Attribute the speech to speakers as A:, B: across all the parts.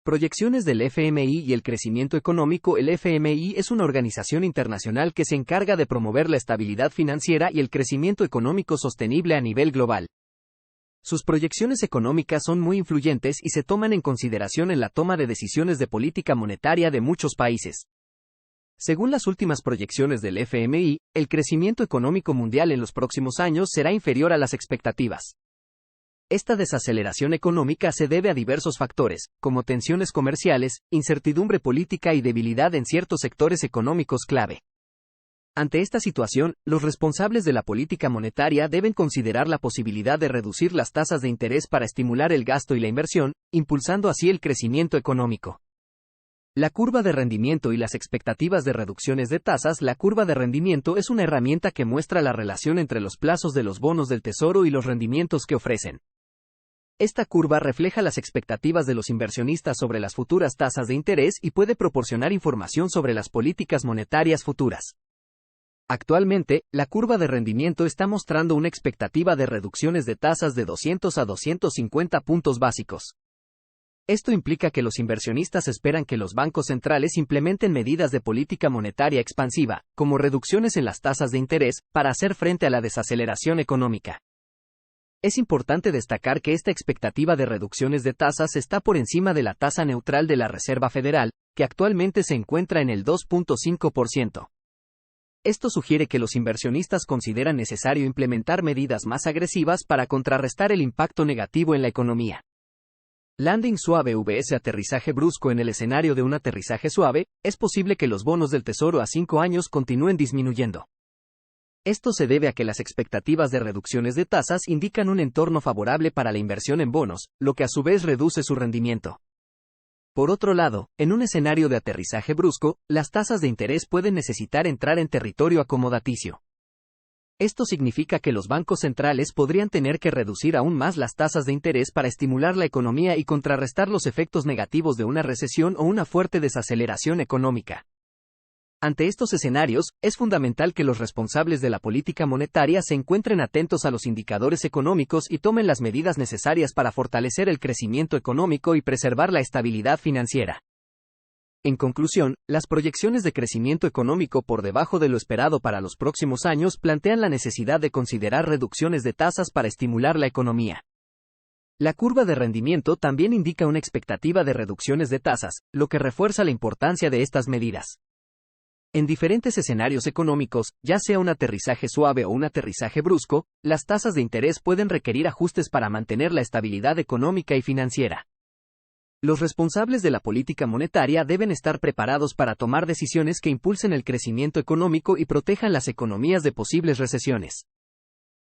A: Proyecciones del FMI y el crecimiento económico. El FMI es una organización internacional que se encarga de promover la estabilidad financiera y el crecimiento económico sostenible a nivel global. Sus proyecciones económicas son muy influyentes y se toman en consideración en la toma de decisiones de política monetaria de muchos países. Según las últimas proyecciones del FMI, el crecimiento económico mundial en los próximos años será inferior a las expectativas. Esta desaceleración económica se debe a diversos factores, como tensiones comerciales, incertidumbre política y debilidad en ciertos sectores económicos clave. Ante esta situación, los responsables de la política monetaria deben considerar la posibilidad de reducir las tasas de interés para estimular el gasto y la inversión, impulsando así el crecimiento económico. La curva de rendimiento y las expectativas de reducciones de tasas. La curva de rendimiento es una herramienta que muestra la relación entre los plazos de los bonos del Tesoro y los rendimientos que ofrecen. Esta curva refleja las expectativas de los inversionistas sobre las futuras tasas de interés y puede proporcionar información sobre las políticas monetarias futuras. Actualmente, la curva de rendimiento está mostrando una expectativa de reducciones de tasas de 200 a 250 puntos básicos. Esto implica que los inversionistas esperan que los bancos centrales implementen medidas de política monetaria expansiva, como reducciones en las tasas de interés, para hacer frente a la desaceleración económica. Es importante destacar que esta expectativa de reducciones de tasas está por encima de la tasa neutral de la Reserva Federal, que actualmente se encuentra en el 2.5%. Esto sugiere que los inversionistas consideran necesario implementar medidas más agresivas para contrarrestar el impacto negativo en la economía. Landing suave vs aterrizaje brusco. En el escenario de un aterrizaje suave, es posible que los bonos del Tesoro a 5 años continúen disminuyendo. Esto se debe a que las expectativas de reducciones de tasas indican un entorno favorable para la inversión en bonos, lo que a su vez reduce su rendimiento. Por otro lado, en un escenario de aterrizaje brusco, las tasas de interés pueden necesitar entrar en territorio acomodaticio. Esto significa que los bancos centrales podrían tener que reducir aún más las tasas de interés para estimular la economía y contrarrestar los efectos negativos de una recesión o una fuerte desaceleración económica. Ante estos escenarios, es fundamental que los responsables de la política monetaria se encuentren atentos a los indicadores económicos y tomen las medidas necesarias para fortalecer el crecimiento económico y preservar la estabilidad financiera. En conclusión, las proyecciones de crecimiento económico por debajo de lo esperado para los próximos años plantean la necesidad de considerar reducciones de tasas para estimular la economía. La curva de rendimiento también indica una expectativa de reducciones de tasas, lo que refuerza la importancia de estas medidas. En diferentes escenarios económicos, ya sea un aterrizaje suave o un aterrizaje brusco, las tasas de interés pueden requerir ajustes para mantener la estabilidad económica y financiera. Los responsables de la política monetaria deben estar preparados para tomar decisiones que impulsen el crecimiento económico y protejan las economías de posibles recesiones.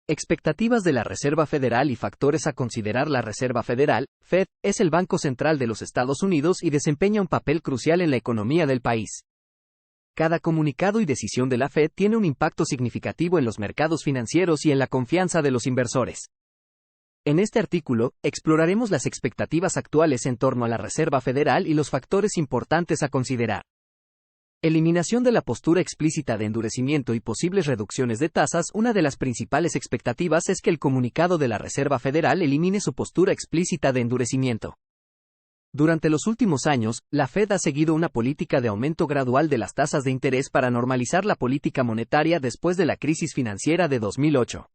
A: Expectativas de la Reserva Federal y factores a considerar. La Reserva Federal, Fed, es el Banco Central de los Estados Unidos y desempeña un papel crucial en la economía del país. Cada comunicado y decisión de la Fed tiene un impacto significativo en los mercados financieros y en la confianza de los inversores. En este artículo, exploraremos las expectativas actuales en torno a la Reserva Federal y los factores importantes a considerar. Eliminación de la postura explícita de endurecimiento y posibles reducciones de tasas. Una de las principales expectativas es que el comunicado de la Reserva Federal elimine su postura explícita de endurecimiento. Durante los últimos años, la Fed ha seguido una política de aumento gradual de las tasas de interés para normalizar la política monetaria después de la crisis financiera de 2008.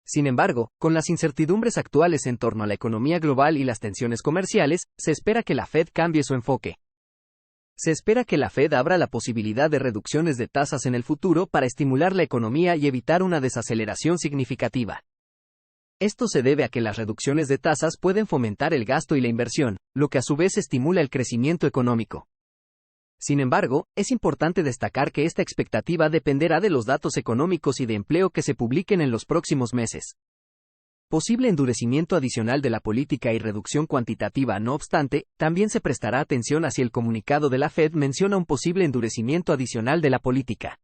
A: Sin embargo, con las incertidumbres actuales en torno a la economía global y las tensiones comerciales, se espera que la Fed cambie su enfoque. Se espera que la Fed abra la posibilidad de reducciones de tasas en el futuro para estimular la economía y evitar una desaceleración significativa. Esto se debe a que las reducciones de tasas pueden fomentar el gasto y la inversión, lo que a su vez estimula el crecimiento económico. Sin embargo, es importante destacar que esta expectativa dependerá de los datos económicos y de empleo que se publiquen en los próximos meses. Posible endurecimiento adicional de la política y reducción cuantitativa. No obstante, también se prestará atención a si el comunicado de la Fed menciona un posible endurecimiento adicional de la política.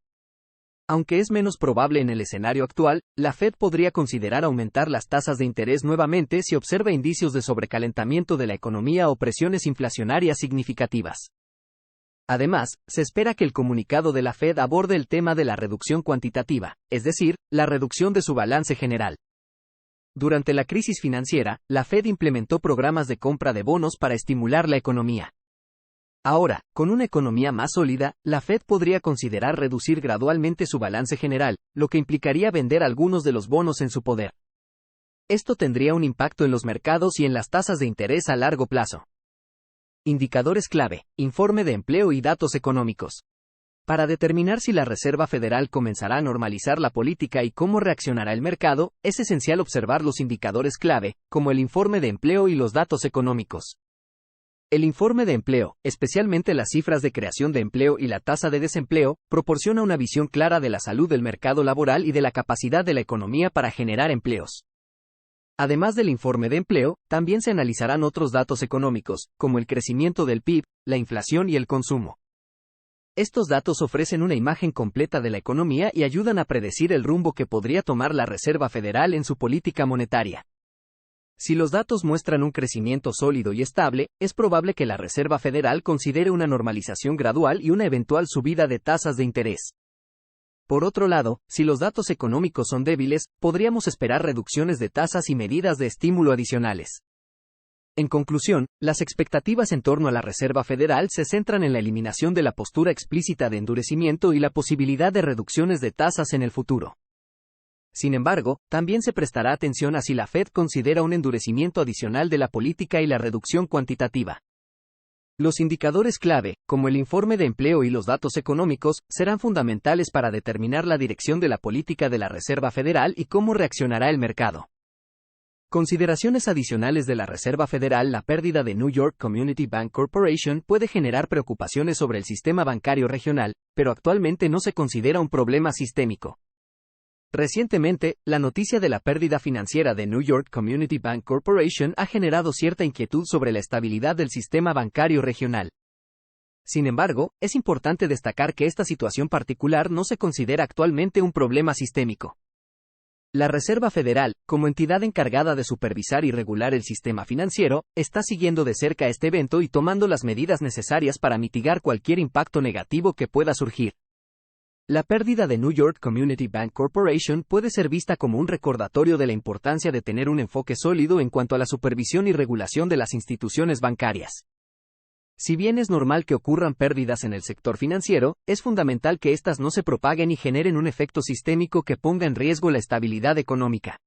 A: Aunque es menos probable en el escenario actual, la Fed podría considerar aumentar las tasas de interés nuevamente si observa indicios de sobrecalentamiento de la economía o presiones inflacionarias significativas. Además, se espera que el comunicado de la Fed aborde el tema de la reducción cuantitativa, es decir, la reducción de su balance general. Durante la crisis financiera, la Fed implementó programas de compra de bonos para estimular la economía. Ahora, con una economía más sólida, la Fed podría considerar reducir gradualmente su balance general, lo que implicaría vender algunos de los bonos en su poder. Esto tendría un impacto en los mercados y en las tasas de interés a largo plazo. Indicadores clave, informe de empleo y datos económicos. Para determinar si la Reserva Federal comenzará a normalizar la política y cómo reaccionará el mercado, es esencial observar los indicadores clave, como el informe de empleo y los datos económicos. El informe de empleo, especialmente las cifras de creación de empleo y la tasa de desempleo, proporciona una visión clara de la salud del mercado laboral y de la capacidad de la economía para generar empleos. Además del informe de empleo, también se analizarán otros datos económicos, como el crecimiento del PIB, la inflación y el consumo. Estos datos ofrecen una imagen completa de la economía y ayudan a predecir el rumbo que podría tomar la Reserva Federal en su política monetaria. Si los datos muestran un crecimiento sólido y estable, es probable que la Reserva Federal considere una normalización gradual y una eventual subida de tasas de interés. Por otro lado, si los datos económicos son débiles, podríamos esperar reducciones de tasas y medidas de estímulo adicionales. En conclusión, las expectativas en torno a la Reserva Federal se centran en la eliminación de la postura explícita de endurecimiento y la posibilidad de reducciones de tasas en el futuro. Sin embargo, también se prestará atención a si la Fed considera un endurecimiento adicional de la política y la reducción cuantitativa. Los indicadores clave, como el informe de empleo y los datos económicos, serán fundamentales para determinar la dirección de la política de la Reserva Federal y cómo reaccionará el mercado. Consideraciones adicionales de la Reserva Federal. La pérdida de New York Community Bank Corporation puede generar preocupaciones sobre el sistema bancario regional, pero actualmente no se considera un problema sistémico. Recientemente, la noticia de la pérdida financiera de New York Community Bank Corporation ha generado cierta inquietud sobre la estabilidad del sistema bancario regional. Sin embargo, es importante destacar que esta situación particular no se considera actualmente un problema sistémico. La Reserva Federal, como entidad encargada de supervisar y regular el sistema financiero, está siguiendo de cerca este evento y tomando las medidas necesarias para mitigar cualquier impacto negativo que pueda surgir. La pérdida de New York Community Bank Corporation puede ser vista como un recordatorio de la importancia de tener un enfoque sólido en cuanto a la supervisión y regulación de las instituciones bancarias. Si bien es normal que ocurran pérdidas en el sector financiero, es fundamental que éstas no se propaguen y generen un efecto sistémico que ponga en riesgo la estabilidad económica.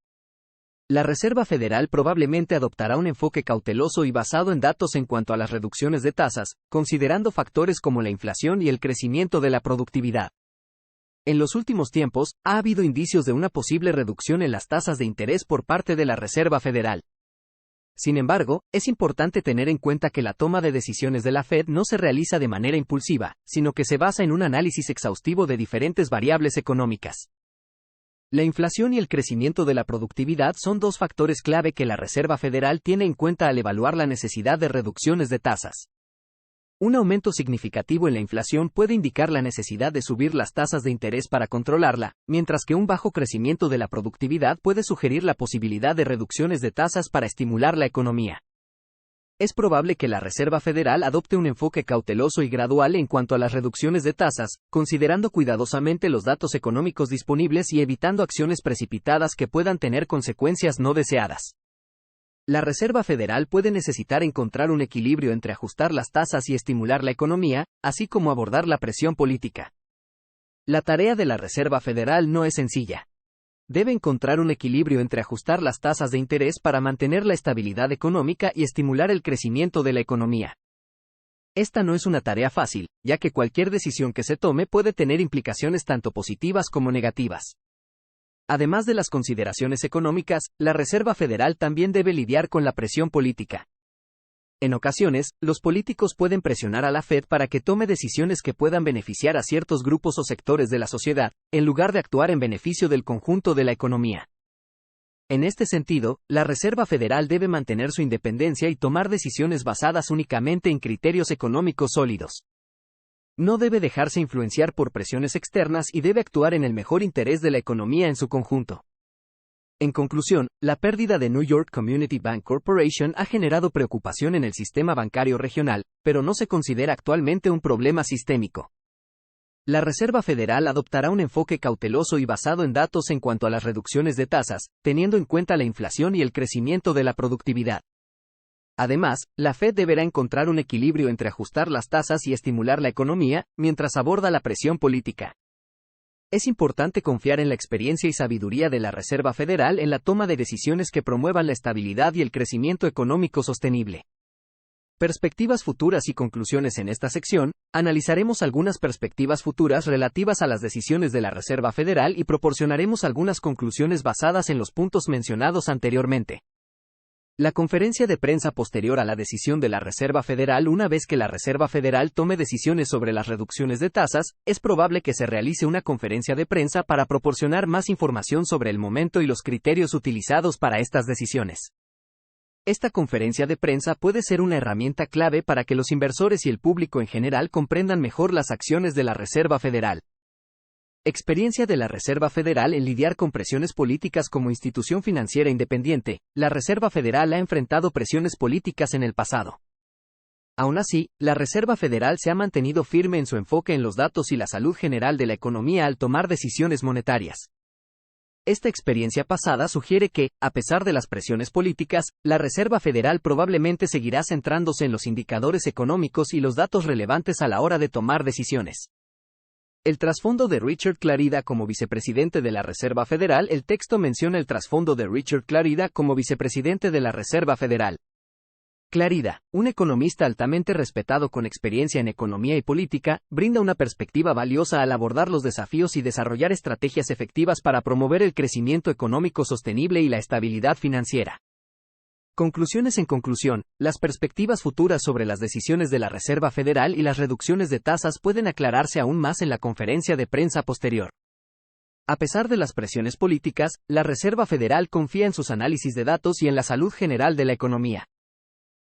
A: La Reserva Federal probablemente adoptará un enfoque cauteloso y basado en datos en cuanto a las reducciones de tasas, considerando factores como la inflación y el crecimiento de la productividad. En los últimos tiempos, ha habido indicios de una posible reducción en las tasas de interés por parte de la Reserva Federal. Sin embargo, es importante tener en cuenta que la toma de decisiones de la Fed no se realiza de manera impulsiva, sino que se basa en un análisis exhaustivo de diferentes variables económicas. La inflación y el crecimiento de la productividad son dos factores clave que la Reserva Federal tiene en cuenta al evaluar la necesidad de reducciones de tasas. Un aumento significativo en la inflación puede indicar la necesidad de subir las tasas de interés para controlarla, mientras que un bajo crecimiento de la productividad puede sugerir la posibilidad de reducciones de tasas para estimular la economía. Es probable que la Reserva Federal adopte un enfoque cauteloso y gradual en cuanto a las reducciones de tasas, considerando cuidadosamente los datos económicos disponibles y evitando acciones precipitadas que puedan tener consecuencias no deseadas. La Reserva Federal puede necesitar encontrar un equilibrio entre ajustar las tasas y estimular la economía, así como abordar la presión política. La tarea de la Reserva Federal no es sencilla. Debe encontrar un equilibrio entre ajustar las tasas de interés para mantener la estabilidad económica y estimular el crecimiento de la economía. Esta no es una tarea fácil, ya que cualquier decisión que se tome puede tener implicaciones tanto positivas como negativas. Además de las consideraciones económicas, la Reserva Federal también debe lidiar con la presión política. En ocasiones, los políticos pueden presionar a la Fed para que tome decisiones que puedan beneficiar a ciertos grupos o sectores de la sociedad, en lugar de actuar en beneficio del conjunto de la economía. En este sentido, la Reserva Federal debe mantener su independencia y tomar decisiones basadas únicamente en criterios económicos sólidos. No debe dejarse influenciar por presiones externas y debe actuar en el mejor interés de la economía en su conjunto. En conclusión, la pérdida de New York Community Bank Corporation ha generado preocupación en el sistema bancario regional, pero no se considera actualmente un problema sistémico. La Reserva Federal adoptará un enfoque cauteloso y basado en datos en cuanto a las reducciones de tasas, teniendo en cuenta la inflación y el crecimiento de la productividad. Además, la Fed deberá encontrar un equilibrio entre ajustar las tasas y estimular la economía, mientras aborda la presión política. Es importante confiar en la experiencia y sabiduría de la Reserva Federal en la toma de decisiones que promuevan la estabilidad y el crecimiento económico sostenible. Perspectivas futuras y conclusiones. En esta sección, analizaremos algunas perspectivas futuras relativas a las decisiones de la Reserva Federal y proporcionaremos algunas conclusiones basadas en los puntos mencionados anteriormente. La conferencia de prensa posterior a la decisión de la Reserva Federal. Una vez que la Reserva Federal tome decisiones sobre las reducciones de tasas, es probable que se realice una conferencia de prensa para proporcionar más información sobre el momento y los criterios utilizados para estas decisiones. Esta conferencia de prensa puede ser una herramienta clave para que los inversores y el público en general comprendan mejor las acciones de la Reserva Federal. Experiencia de la Reserva Federal en lidiar con presiones políticas. Como institución financiera independiente, la Reserva Federal ha enfrentado presiones políticas en el pasado. Aún así, la Reserva Federal se ha mantenido firme en su enfoque en los datos y la salud general de la economía al tomar decisiones monetarias. Esta experiencia pasada sugiere que, a pesar de las presiones políticas, la Reserva Federal probablemente seguirá centrándose en los indicadores económicos y los datos relevantes a la hora de tomar decisiones. El trasfondo de Richard Clarida como vicepresidente de la Reserva Federal. El texto menciona el trasfondo de Richard Clarida como vicepresidente de la Reserva Federal. Clarida, un economista altamente respetado con experiencia en economía y política, brinda una perspectiva valiosa al abordar los desafíos y desarrollar estrategias efectivas para promover el crecimiento económico sostenible y la estabilidad financiera. Conclusiones. En conclusión, las perspectivas futuras sobre las decisiones de la Reserva Federal y las reducciones de tasas pueden aclararse aún más en la conferencia de prensa posterior. A pesar de las presiones políticas, la Reserva Federal confía en sus análisis de datos y en la salud general de la economía.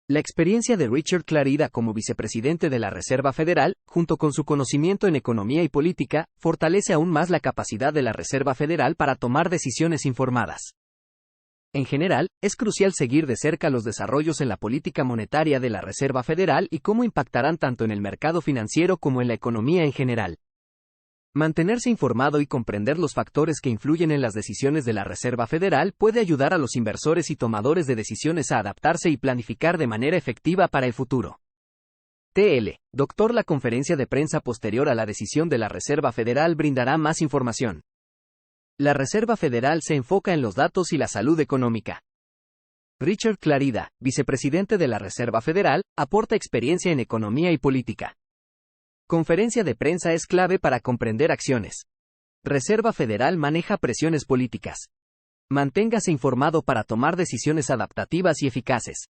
A: La experiencia de Richard Clarida como vicepresidente de la Reserva Federal, junto con su conocimiento en economía y política, fortalece aún más la capacidad de la Reserva Federal para tomar decisiones informadas. En general, es crucial seguir de cerca los desarrollos en la política monetaria de la Reserva Federal y cómo impactarán tanto en el mercado financiero como en la economía en general. Mantenerse informado y comprender los factores que influyen en las decisiones de la Reserva Federal puede ayudar a los inversores y tomadores de decisiones a adaptarse y planificar de manera efectiva para el futuro. Dr. La conferencia de prensa posterior a la decisión de la Reserva Federal brindará más información. La Reserva Federal se enfoca en los datos y la salud económica. Richard Clarida, vicepresidente de la Reserva Federal, aporta experiencia en economía y política. Conferencia de prensa es clave para comprender acciones. Reserva Federal maneja presiones políticas. Manténgase informado para tomar decisiones adaptativas y eficaces.